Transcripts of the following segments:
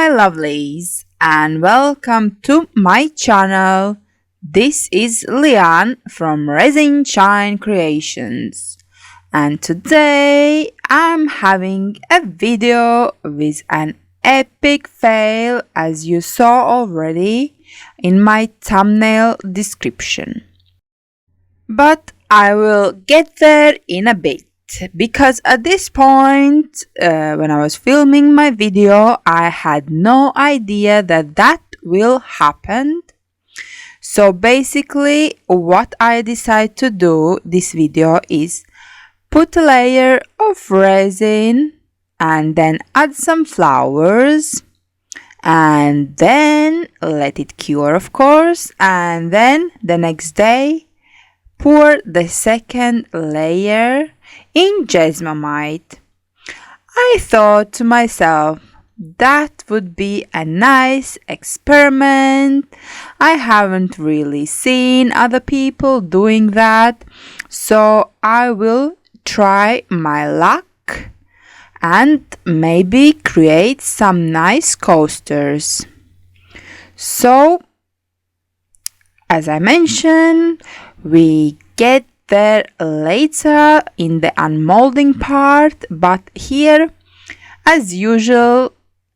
lovelies, and welcome to my channel. This is Lian from Resin Creations, and today I'm having a video with an epic fail, as you saw already in my thumbnail description. But I will get there in a bit, because at this point, when I was filming my video, I had no idea that will happen. So basically, what I decided to do this video is put a layer of resin and then add some flowers and then let it cure, of course, and then the next day pour the second layer in Jesmonite. I thought to myself, that would be a nice experiment. I haven't really seen other people doing that, so I will try my luck and maybe create some nice coasters. So, as I mentioned, we get there later in the unmolding part, but here, as usual,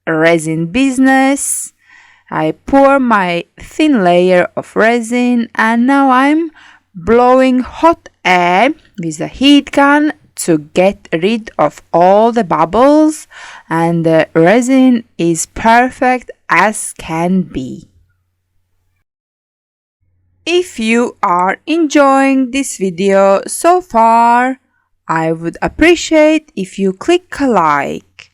resin business. I pour my thin layer of resin and now I'm blowing hot air with a heat gun to get rid of all the bubbles, and the resin is perfect as can be. If you are enjoying this video so far, I would appreciate if you click a like.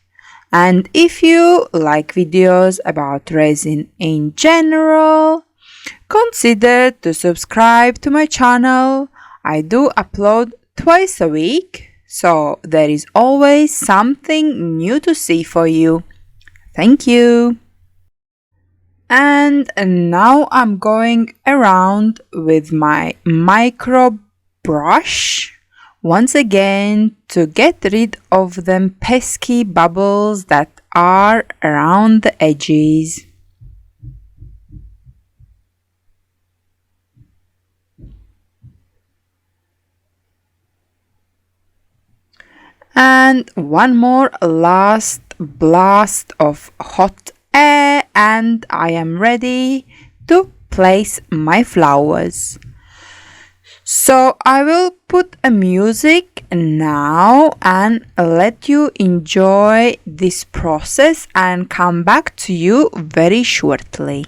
And if you like videos about resin in general, consider to subscribe to my channel. I do upload twice a week, so there is always something new to see for you. Thank you. And now I'm going around with my micro brush once again to get rid of them pesky bubbles that are around the edges. And one more last blast of hot air and I am ready to place my flowers. So I will put a music now and let you enjoy this process and come back to you very shortly.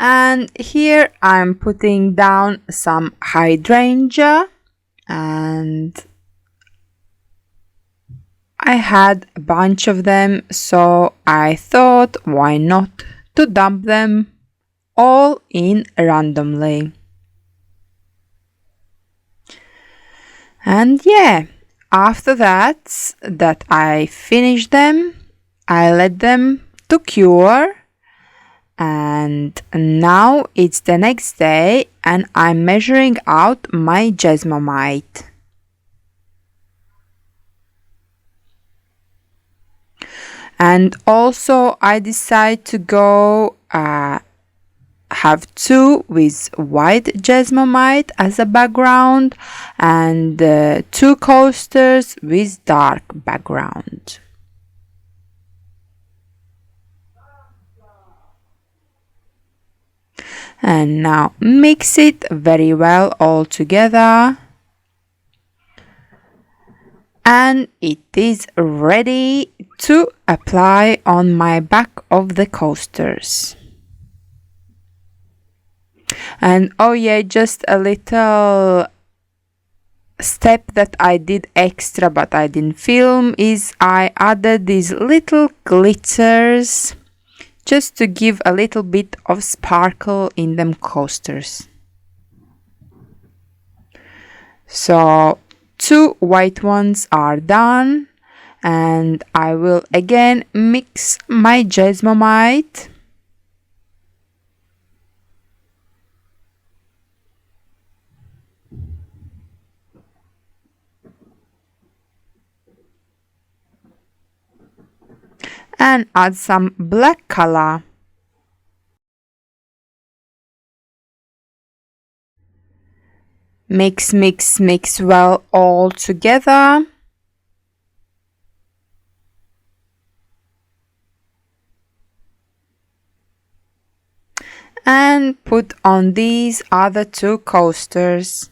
And here I'm putting down some hydrangea, and I had a bunch of them, so I thought why not to dump them all in randomly. And yeah, after that I finished them, I let them to cure, and now it's the next day and I'm measuring out my Jesmonite. And also I decide to go have two with white Jesmonite as a background and two coasters with dark background. And now mix it very well all together. And it is ready to apply on my back of the coasters. And oh yeah, just a little step that I did extra but I didn't film is I added these little glitters just to give a little bit of sparkle in them coasters. So two white ones are done, and I will again mix my Jesmonite. And add some black color. Mix, mix, mix well all together. And put on these other two coasters.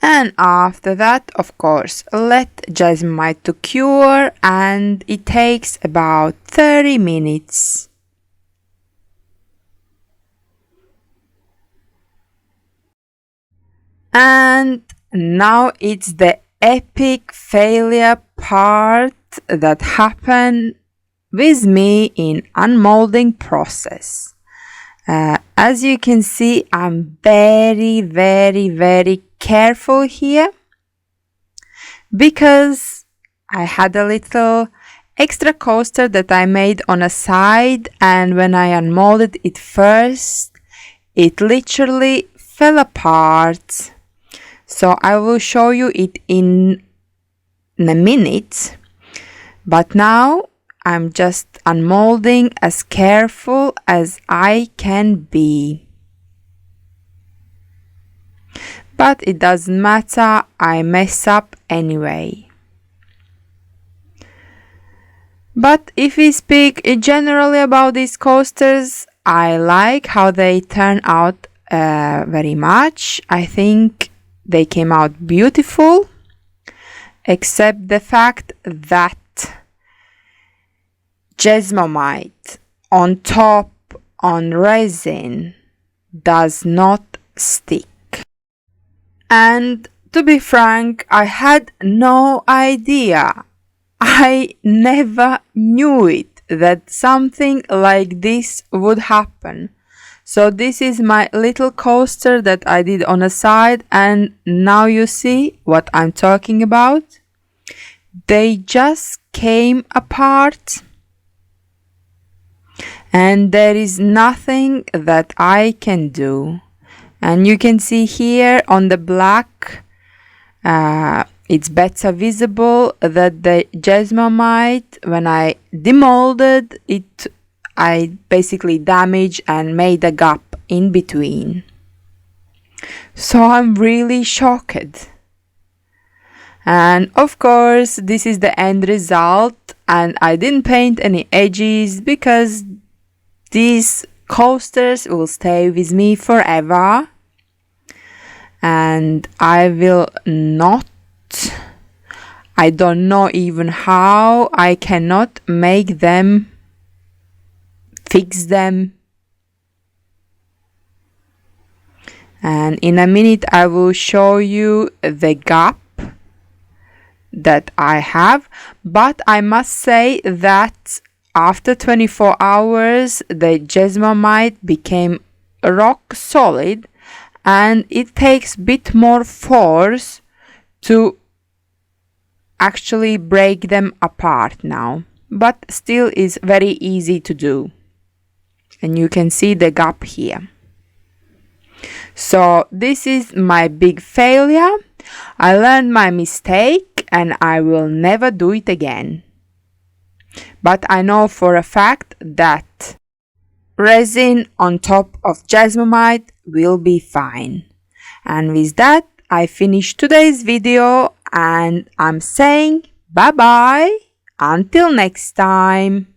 And after that, of course, let Jesmonite to cure, and it takes about 30 minutes. And now it's the epic failure part that happened with me in unmolding process. As you can see, I'm very, very, very careful here because I had a little extra coaster that I made on a side, and when I unmolded it first, it literally fell apart. So I will show you it in a minute, but now I'm just unmolding as careful as I can be. But it doesn't matter, I mess up anyway. But if we speak generally about these coasters, I like how they turn out very much. I think they came out beautiful, except the fact that Jesmonite on top on resin does not stick. And to be frank, I had no idea. I never knew it that something like this would happen. So this is my little coaster that I did on a side, and now you see what I'm talking about. They just came apart, and there is nothing that I can do. And you can see here on the black, it's better visible that the Jesmonite, when I demolded it, I basically damaged and made a gap in between. So I'm really shocked. And of course, this is the end result, and I didn't paint any edges because these coasters will stay with me forever. And I will not I don't know even how I cannot make them, fix them. And in a minute I will show you the gap that I have, but I must say that after 24 hours the Jesmonite became rock solid, and it takes a bit more force to actually break them apart now, but still is very easy to do, and you can see the gap here. So this is my big failure. I learned my mistake and I will never do it again. But I know for a fact that resin on top of Jesmonite will be fine. And with that, I finish today's video and I'm saying bye bye until next time.